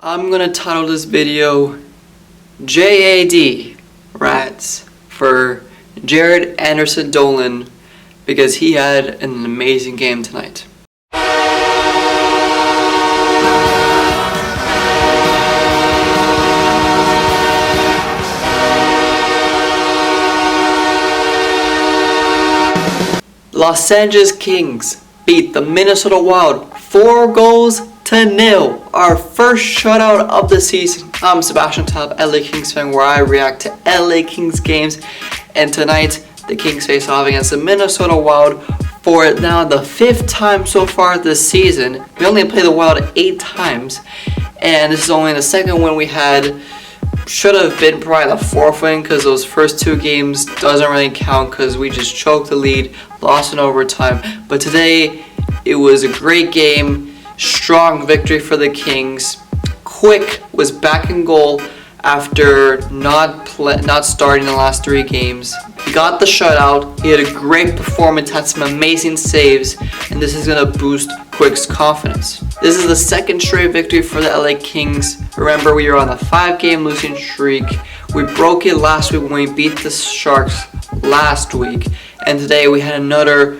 I'm gonna title this video JAD Rats for Jared Anderson Dolan because he had an amazing game tonight. Los Angeles Kings beat the Minnesota Wild 4-0. Our first shutout of the season. I'm Sebastian, Talib, LA Kings fan, where I react to LA Kings games. And tonight, the Kings face off against the Minnesota Wild for now the 5th time so far this season. We only played the Wild 8 times, and this is only the 2nd win we had. Should have been probably the 4th win because those first 2 games doesn't really count because we just choked the lead, lost in overtime. But today, it was a great game. Strong victory for the Kings. Quick was back in goal after not starting the last 3 games. He got the shutout. He had a great performance, had some amazing saves, and this is going to boost Quick's confidence. This is the 2nd straight victory for the LA Kings. Remember, we were on a 5-game losing streak. We broke it last week when we beat the Sharks last week, and today we had another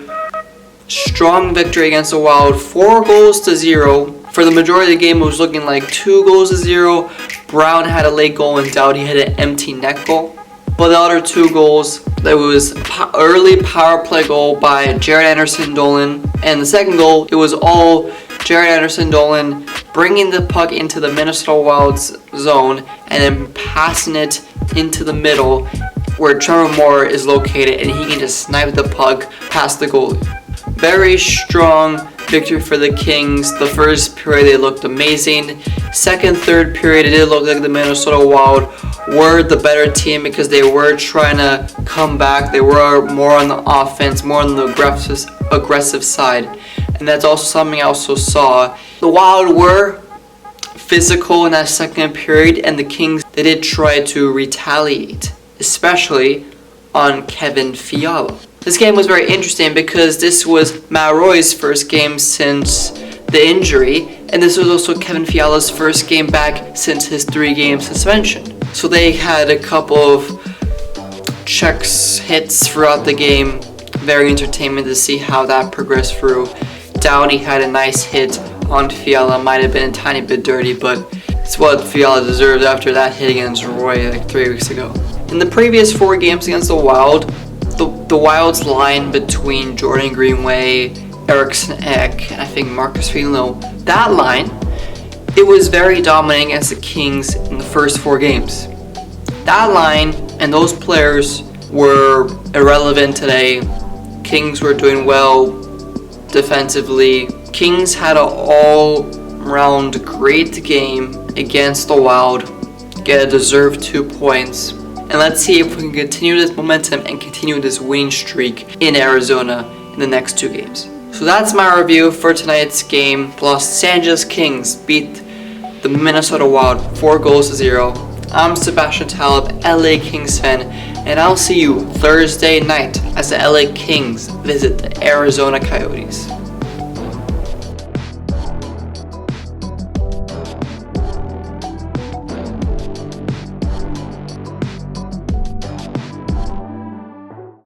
strong victory against the Wild, 4-0. For the majority of the game, it was looking like 2-0. Brown had a late goal and Doughty had an empty net goal. But the other 2 goals, there was early power play goal by Jared Anderson Dolan, and the 2nd goal, it was all Jared Anderson Dolan bringing the puck into the Minnesota Wild's zone and then passing it into the middle where Trevor Moore is located, and he can just snipe the puck past the goalie. Very strong victory for the Kings. The first period they looked amazing. 2nd, 3rd period it did look like the Minnesota Wild were the better team because they were trying to come back. They were more on the offense, more on the aggressive side. And that's also something I also saw. The Wild were physical in that 2nd period, and the Kings, they did try to retaliate, especially on Kevin Fiala. This game was very interesting because this was Matt Roy's first game since the injury, and this was also Kevin Fiala's first game back since his 3-game suspension. So they had a couple of hits throughout the game. Very entertaining to see how that progressed through. Doughty had a nice hit on Fiala, might have been a tiny bit dirty, but it's what Fiala deserves after that hit against Roy like 3 weeks ago. In the previous 4 games against the Wild, the Wild's line between Jordan Greenway, Eriksson Ek, and I think Marcus Filino, that line, it was very dominating against the Kings in the first 4 games. That line and those players were irrelevant today. Kings were doing well defensively. Kings had an all-round great game against the Wild, get a deserved 2 points. And let's see if we can continue this momentum and continue this winning streak in Arizona in the next 2 games. So that's my review for tonight's game. Los Angeles Kings beat the Minnesota Wild 4-0. I'm Sebastian Talib, LA Kings fan, and I'll see you Thursday night as the LA Kings visit the Arizona Coyotes.